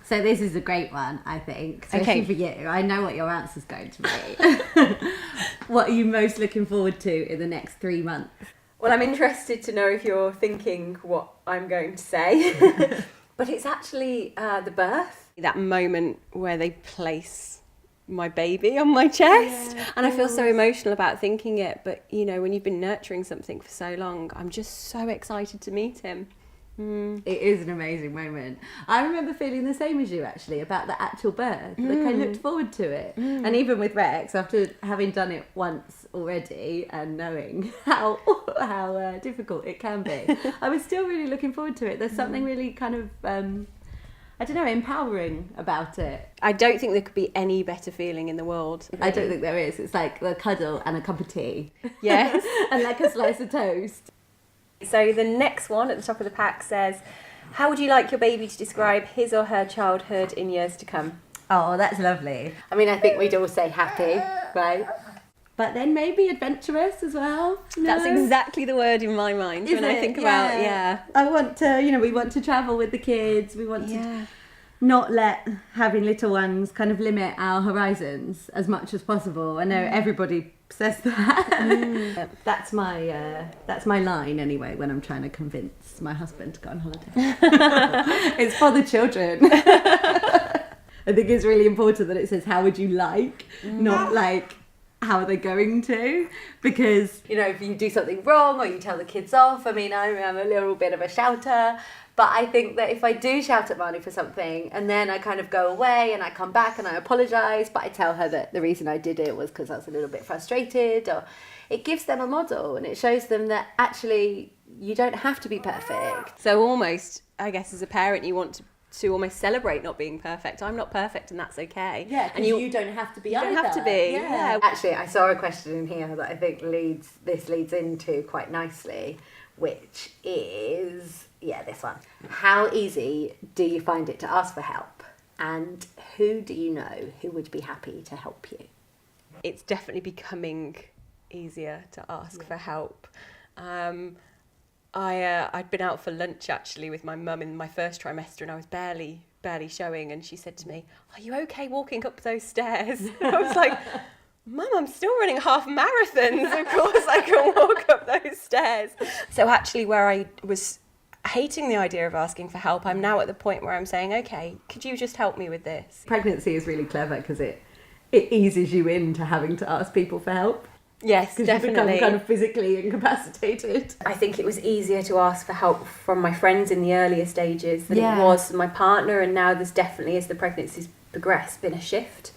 So this is a great one, I think, especially for you. I know what your answer's going to be. What are you most looking forward to in the next 3 months? Well, I'm interested to know if you're thinking what I'm going to say. But it's actually the birth. That moment where they place my baby on my chest. Yeah, and I feel so emotional about thinking it. But, you know, when you've been nurturing something for so long, I'm just so excited to meet him. It is an amazing moment. I remember feeling the same as you, actually, about the actual birth. Like, I looked forward to it. And even with Rex, after having done it once already and knowing how difficult it can be, I was still really looking forward to it. There's something really kind of, I don't know, empowering about it. I don't think there could be any better feeling in the world. I don't think there is. It's like a cuddle and a cup of tea. Yes. And like a slice of toast. So the next one at the top of the pack says, how would you like your baby to describe his or her childhood in years to come? Oh, that's lovely. I mean, I think we'd all say happy, right? But then maybe adventurous as well. No? That's exactly the word in my mind when I think about, I want to, we want to travel with the kids. We want to not let having little ones kind of limit our horizons as much as possible. I know everybody says that. That's my line anyway when I'm trying to convince my husband to go on holiday. It's for the children. I think it's really important that it says how would you like, not like how are they going to, because if you do something wrong or you tell the kids off, I mean, I'm a little bit of a shouter, but I think that if I do shout at Marnie for something and then I kind of go away and I come back and I apologise, but I tell her that the reason I did it was because I was a little bit frustrated, or it gives them a model and it shows them that actually you don't have to be perfect. So almost, I guess, as a parent, you want to almost celebrate not being perfect. I'm not perfect and that's okay. Yeah, and you don't have to be either. You don't have to be. Yeah. Actually, I saw a question in here that I think leads into quite nicely, which is, this one. How easy do you find it to ask for help? And who do you know who would be happy to help you? It's definitely becoming easier to ask for help. I'd been out for lunch actually with my mum in my first trimester and I was barely showing, and she said to me, "Are you okay walking up those stairs?" I was like, "Mum, I'm still running half marathons. Of course I can walk up those stairs." So actually, where I was hating the idea of asking for help, I'm now at the point where I'm saying, "Okay, could you just help me with this?" Pregnancy is really clever because it eases you into having to ask people for help. Yes, definitely. You become kind of physically incapacitated. I think it was easier to ask for help from my friends in the earlier stages than it was my partner, and now there's definitely, as the pregnancy's progressed, been a shift.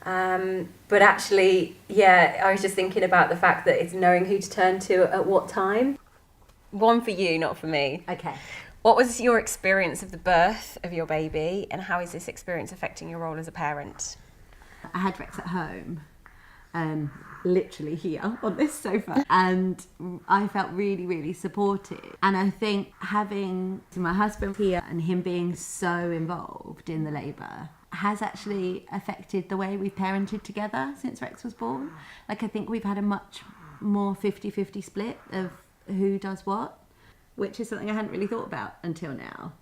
But actually, I was just thinking about the fact that it's knowing who to turn to at what time. One for you, not for me. Okay. What was your experience of the birth of your baby, and how is this experience affecting your role as a parent? I had Rex at home. Literally here on this sofa, and I felt really, really supported. And I think having my husband here and him being so involved in the labour has actually affected the way we've parented together since Rex was born. Like, I think we've had a much more 50-50 split of who does what, which is something I hadn't really thought about until now.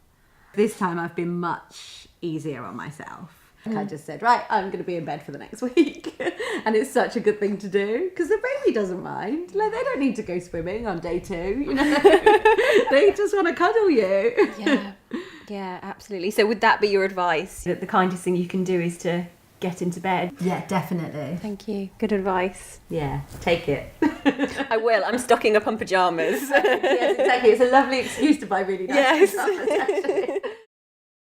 This time I've been much easier on myself. I just said, right, I'm going to be in bed for the next week. And it's such a good thing to do because the baby doesn't mind. Like, they don't need to go swimming on day 2, They just want to cuddle you. Yeah, absolutely. So would that be your advice? That the kindest thing you can do is to get into bed? Yeah, definitely. Thank you. Good advice. Yeah, take it. I will. I'm stocking up on pyjamas. Yes, exactly. It's a lovely excuse to buy really nice pyjamas, actually.